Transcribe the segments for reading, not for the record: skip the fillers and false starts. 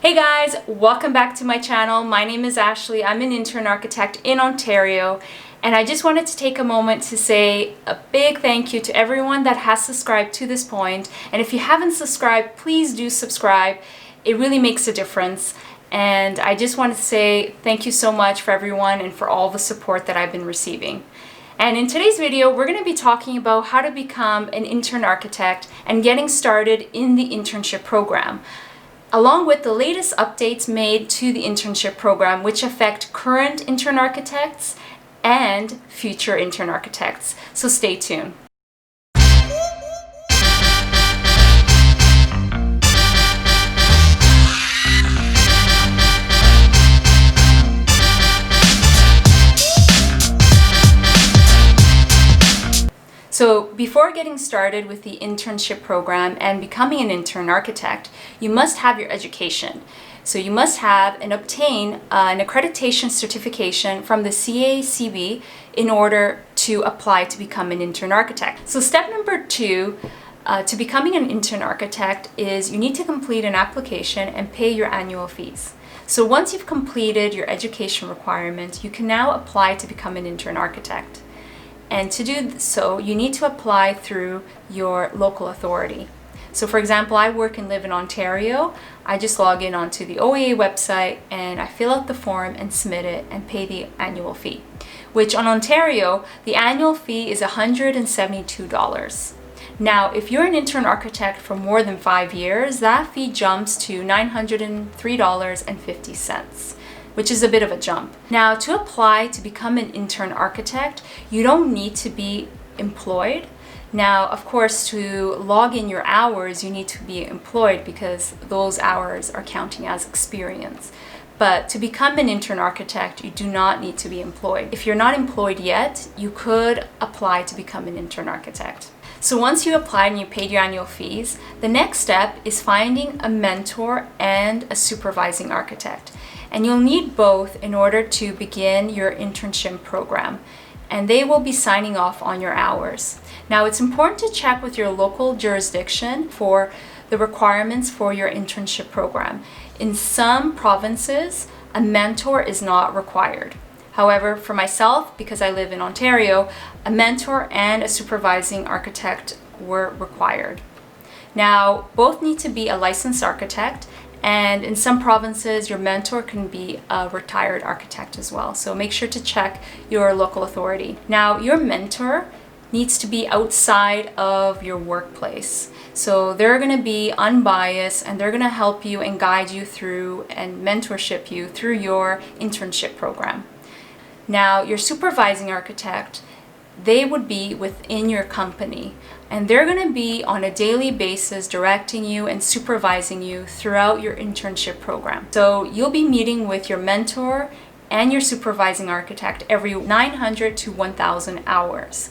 Hey guys, welcome back to my channel. My name is Ashley. I'm an intern architect in Ontario, and I just wanted to take a moment to say a big thank you to everyone that has subscribed to this point. And if you haven't subscribed, please do subscribe. It really makes a difference. And I just want to say thank you so much for everyone and for all the support that I've been receiving. And in today's video, we're going to be talking about how to become an intern architect and getting started in the internship program, along with the latest updates made to the internship program, which affect current intern architects and future intern architects. So stay tuned. So before getting started with the internship program and becoming an intern architect, you must have your education. So you must have and obtain an accreditation certification from the CERB in order to apply to become an intern architect. So step number 2 to becoming an intern architect is you need to complete an application and pay your annual fees. So once you've completed your education requirements, you can now apply to become an intern architect. And to do so, you need to apply through your local authority. So for example, I work and live in Ontario. I just log in onto the OAA website and I fill out the form and submit it and pay the annual fee, which on Ontario, the annual fee is $172. Now, if you're an intern architect for more than 5 years, that fee jumps to $903.50. which is a bit of a jump. Now, to apply to become an intern architect, you don't need to be employed. Now, of course, to log in your hours, you need to be employed because those hours are counting as experience. But to become an intern architect, you do not need to be employed. If you're not employed yet, you could apply to become an intern architect. So once you applied and you paid your annual fees, the next step is finding a mentor and a supervising architect. And you'll need both in order to begin your internship program, and they will be signing off on your hours. Now, it's important to check with your local jurisdiction for the requirements for your internship program. In some provinces, a mentor is not required. However, for myself, because I live in Ontario, a mentor and a supervising architect were required. Now, both need to be a licensed architect, and in some provinces, your mentor can be a retired architect as well. So make sure to check your local authority. Now, your mentor needs to be outside of your workplace. So they're going to be unbiased and they're going to help you and guide you through and mentorship you through your internship program. Now, your supervising architect, they would be within your company, and they're going to be on a daily basis directing you and supervising you throughout your internship program. So you'll be meeting with your mentor and your supervising architect every 900 to 1,000 hours.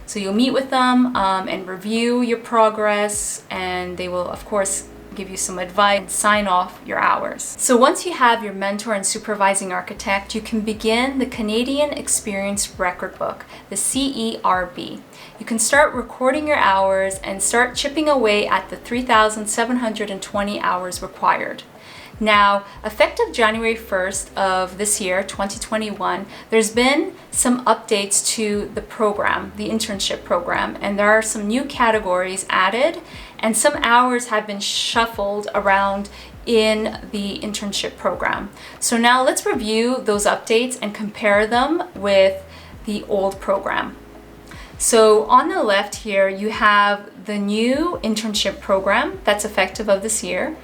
So you'll meet with them and review your progress, and they will, of course, give you some advice and sign off your hours. So once you have your mentor and supervising architect, you can begin the Canadian Experience Record Book, the CERB. You can start recording your hours and start chipping away at the 3,720 hours required. Now, effective January 1st of this year, 2021, there's been some updates to the program, the internship program, and there are some new categories added, and some hours have been shuffled around in the internship program. So now let's review those updates and compare them with the old program. So on the left here, you have the new internship program that's effective of this year.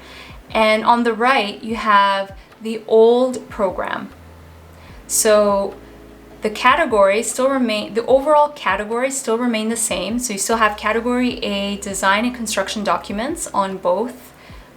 And on the right, you have the old program. So the categories still remain, the overall categories still remain the same. So you still have category A, design and construction documents on both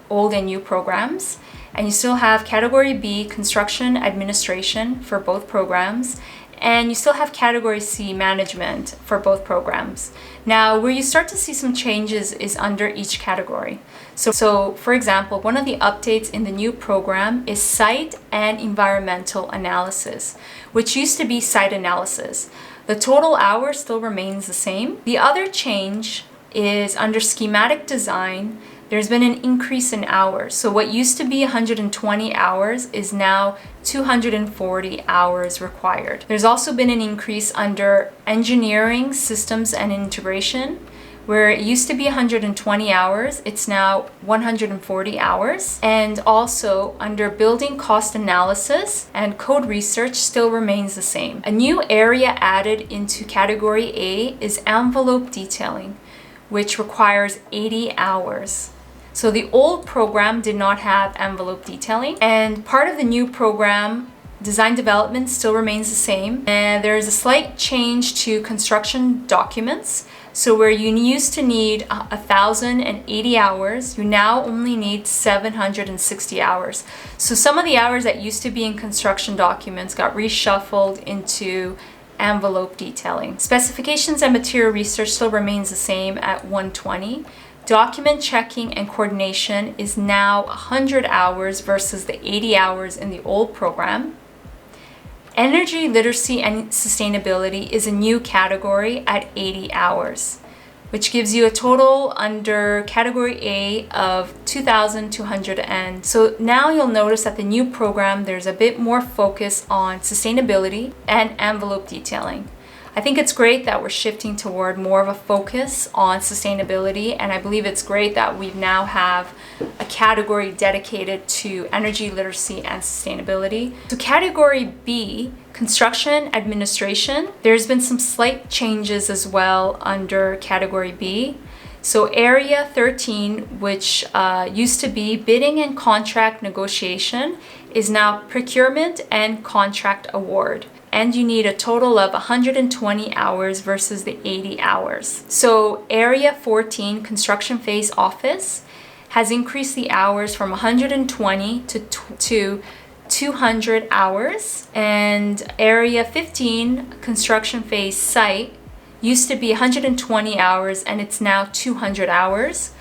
old and new programs. And you still have category B, construction administration for both programs. And you still have category C, management, for both programs. Now, where you start to see some changes is under each category. So for example, one of the updates in the new program is site and environmental analysis, which used to be site analysis. The total hours still remains the same. The other change is under schematic design, there's been an increase in hours. So what used to be 120 hours is now 240 hours required. There's also been an increase under engineering, systems, and integration, where it used to be 120 hours, it's now 140 hours. And also under building cost analysis and code research still remains the same. A new area added into category A is envelope detailing, which requires 80 hours. So the old program did not have envelope detailing, and part of the new program, design development, still remains the same. And there is a slight change to construction documents. So where you used to need 1,080 hours, you now only need 760 hours. So some of the hours that used to be in construction documents got reshuffled into envelope detailing. Specifications and material research still remains the same at 120. Document checking and coordination is now 100 hours versus the 80 hours in the old program. Energy literacy and sustainability is a new category at 80 hours, which gives you a total under category A of 2,200. And so now you'll notice that the new program, there's a bit more focus on sustainability and envelope detailing. I think it's great that we're shifting toward more of a focus on sustainability, and I believe it's great that we now have a category dedicated to energy literacy and sustainability. So category B, construction administration, there's been some slight changes as well under category B. So area 13, which used to be bidding and contract negotiation, is now procurement and contract award. And you need a total of 120 hours versus the 80 hours. So area 14, construction phase office, has increased the hours from 120 to 200 hours. And area 15, construction phase site, used to be 120 hours and it's now 200 hours.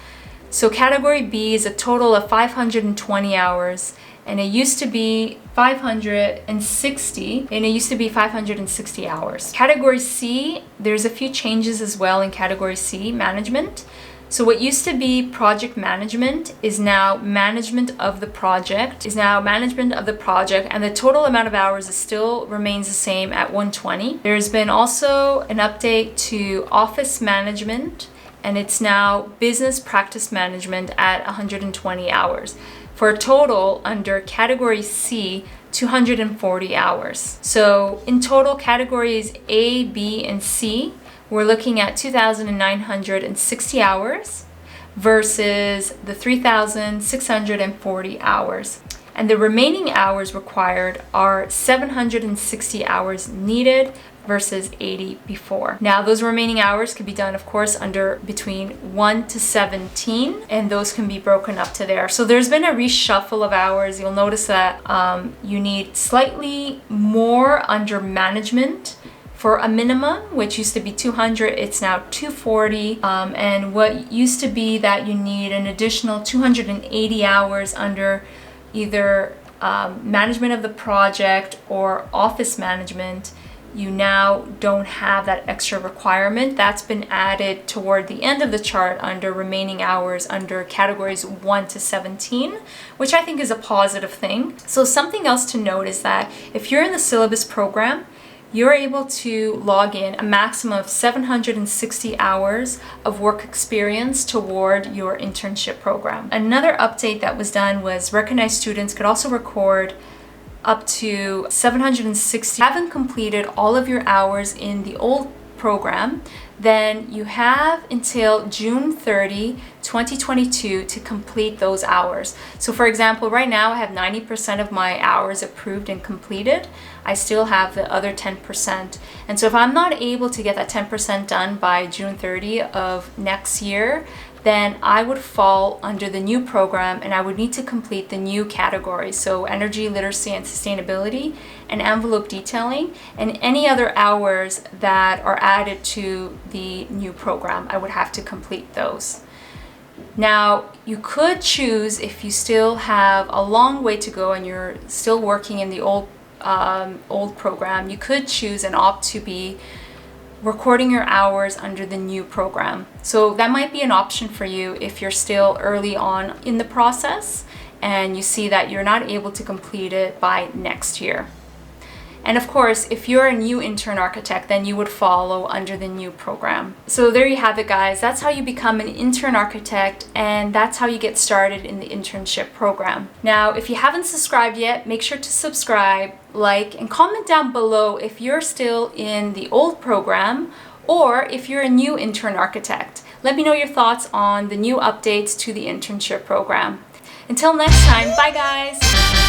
So category B is a total of 520 hours, and it used to be 560 hours. Category C, there's a few changes as well in category C, management. So what used to be project management is now management of the project, and the total amount of hours still remains the same at 120. There's been also an update to office management, and it's now business practice management at 120 hours. For a total under category C, 240 hours. So in total, categories A, B, and C, we're looking at 2,960 hours versus the 3,640 hours. And the remaining hours required are 760 hours needed versus 80 before. Now those remaining hours could be done, of course, under between 1 to 17, and those can be broken up to there. So there's been a reshuffle of hours. You'll notice that you need slightly more under management for a minimum, which used to be 200, it's now 240. And what used to be that you need an additional 280 hours under either management of the project or office management, you now don't have that extra requirement. That's been added toward the end of the chart under remaining hours under categories 1 to 17, which I think is a positive thing. So something else to note is that if you're in the syllabus program, you're able to log in a maximum of 760 hours of work experience toward your internship program. Another update that was done was recognized students could also record up to 760. Haven't completed all of your hours in the old program, then you have until June 30, 2022 to complete those hours. So for example, right now I have 90% of my hours approved and completed. I still have the other 10%. And so if I'm not able to get that 10% done by June 30 of next year, then I would fall under the new program and I would need to complete the new categories. So energy, literacy, and sustainability, and envelope detailing, and any other hours that are added to the new program. I would have to complete those. Now, you could choose, if you still have a long way to go and you're still working in the old program, you could choose and opt to be recording your hours under the new program. So that might be an option for you if you're still early on in the process and you see that you're not able to complete it by next year. And of course, if you're a new intern architect, then you would follow under the new program. So there you have it, guys. That's how you become an intern architect, and that's how you get started in the internship program. Now, if you haven't subscribed yet, make sure to subscribe, like, and comment down below if you're still in the old program or if you're a new intern architect. Let me know your thoughts on the new updates to the internship program. Until next time, bye guys!